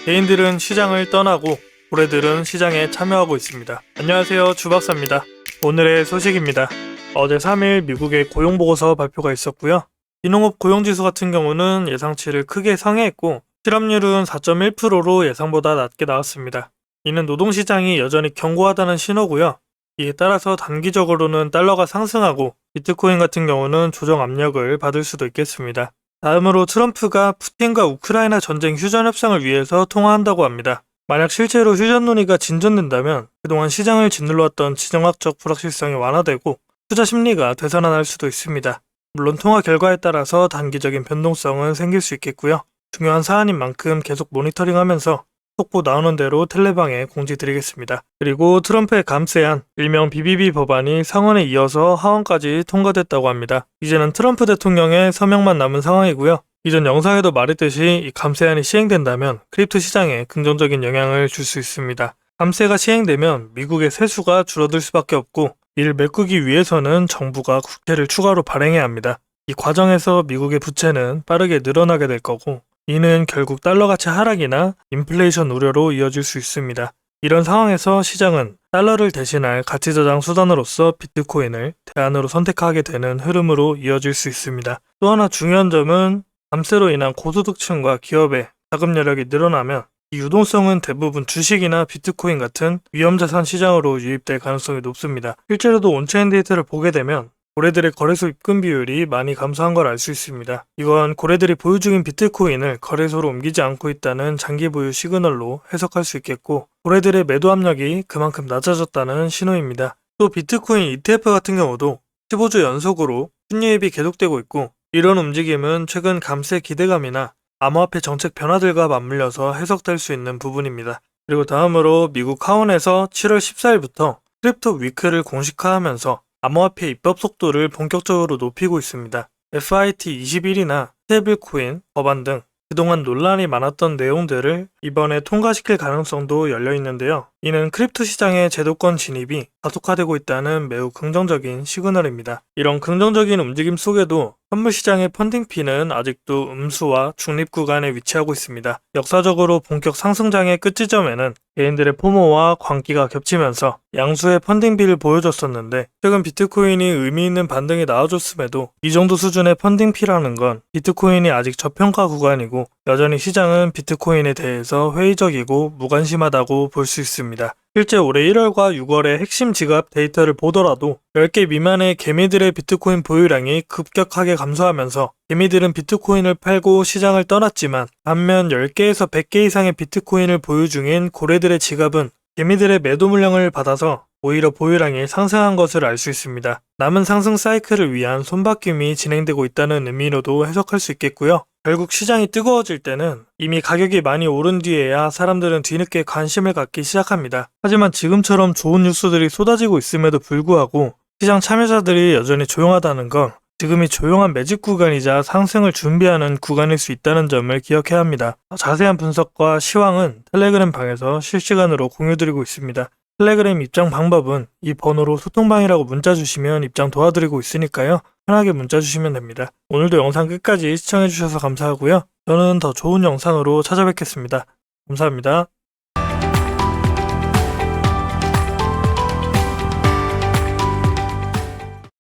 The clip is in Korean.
개인들은 시장을 떠나고 고래들은 시장에 참여하고 있습니다. 안녕하세요, 주박사입니다. 오늘의 소식입니다. 어제 3일 미국의 고용보고서 발표가 있었고요. 비농업 고용지수 같은 경우는 예상치를 크게 상회했고 실업률은 4.1%로 예상보다 낮게 나왔습니다. 이는 노동시장이 여전히 견고하다는 신호고요. 이에 따라서 단기적으로는 달러가 상승하고 비트코인 같은 경우는 조정 압력을 받을 수도 있겠습니다. 다음으로 트럼프가 푸틴과 우크라이나 전쟁 휴전 협상을 위해서 통화한다고 합니다. 만약 실제로 휴전 논의가 진전된다면 그동안 시장을 짓눌렀던 지정학적 불확실성이 완화되고 투자 심리가 되살아날 수도 있습니다. 물론 통화 결과에 따라서 단기적인 변동성은 생길 수 있겠고요. 중요한 사안인 만큼 계속 모니터링하면서 속보 나오는 대로 텔레방에 공지드리겠습니다. 그리고 트럼프의 감세안, 일명 BBB 법안이 상원에 이어서 하원까지 통과됐다고 합니다. 이제는 트럼프 대통령의 서명만 남은 상황이고요. 이전 영상에도 말했듯이 이 감세안이 시행된다면 크립토 시장에 긍정적인 영향을 줄 수 있습니다. 감세가 시행되면 미국의 세수가 줄어들 수밖에 없고 이를 메꾸기 위해서는 정부가 국채를 추가로 발행해야 합니다. 이 과정에서 미국의 부채는 빠르게 늘어나게 될 거고 이는 결국 달러 가치 하락이나 인플레이션 우려로 이어질 수 있습니다. 이런 상황에서 시장은 달러를 대신할 가치 저장 수단으로서 비트코인을 대안으로 선택하게 되는 흐름으로 이어질 수 있습니다. 또 하나 중요한 점은 감세로 인한 고소득층과 기업의 자금 여력이 늘어나면 이 유동성은 대부분 주식이나 비트코인 같은 위험자산 시장으로 유입될 가능성이 높습니다. 실제로도 온체인 데이터를 보게 되면 고래들의 거래소 입금 비율이 많이 감소한 걸 알 수 있습니다. 이건 고래들이 보유 중인 비트코인을 거래소로 옮기지 않고 있다는 장기 보유 시그널로 해석할 수 있겠고 고래들의 매도 압력이 그만큼 낮아졌다는 신호입니다. 또 비트코인 ETF 같은 경우도 15주 연속으로 순유입이 계속되고 있고 이런 움직임은 최근 감세 기대감이나 암호화폐 정책 변화들과 맞물려서 해석될 수 있는 부분입니다. 그리고 다음으로 미국 하원에서 7월 14일부터 크립토 위크를 공식화하면서 암호화폐 입법 속도를 본격적으로 높이고 있습니다. FIT21이나 스테이블코인, 법안 등 그동안 논란이 많았던 내용들을 이번에 통과시킬 가능성도 열려있는데요. 이는 크립토 시장의 제도권 진입이 가속화되고 있다는 매우 긍정적인 시그널입니다. 이런 긍정적인 움직임 속에도 선물 시장의 펀딩피는 아직도 음수와 중립 구간에 위치하고 있습니다. 역사적으로 본격 상승장의 끝 지점에는 개인들의 포모와 광기가 겹치면서 양수의 펀딩비를 보여줬었는데 최근 비트코인이 의미 있는 반등이 나와줬음에도 이 정도 수준의 펀딩피라는 건 비트코인이 아직 저평가 구간이고 여전히 시장은 비트코인에 대해서 회의적이고 무관심하다고 볼 수 있습니다. 실제 올해 1월과 6월의 핵심 지갑 데이터를 보더라도 10개 미만의 개미들의 비트코인 보유량이 급격하게 감소하면서 개미들은 비트코인을 팔고 시장을 떠났지만 반면 10개에서 100개 이상의 비트코인을 보유 중인 고래들의 지갑은 개미들의 매도 물량을 받아서 오히려 보유량이 상승한 것을 알 수 있습니다. 남은 상승 사이클을 위한 손바뀜이 진행되고 있다는 의미로도 해석할 수 있겠고요. 결국 시장이 뜨거워질 때는 이미 가격이 많이 오른 뒤에야 사람들은 뒤늦게 관심을 갖기 시작합니다. 하지만 지금처럼 좋은 뉴스들이 쏟아지고 있음에도 불구하고 시장 참여자들이 여전히 조용하다는 건 지금이 조용한 매집 구간이자 상승을 준비하는 구간일 수 있다는 점을 기억해야 합니다. 자세한 분석과 시황은 텔레그램 방에서 실시간으로 공유드리고 있습니다. 텔레그램 입장 방법은 이 번호로 소통방이라고 문자 주시면 입장 도와드리고 있으니까요. 편하게 문자 주시면 됩니다. 오늘도 영상 끝까지 시청해주셔서 감사하고요. 저는 더 좋은 영상으로 찾아뵙겠습니다. 감사합니다.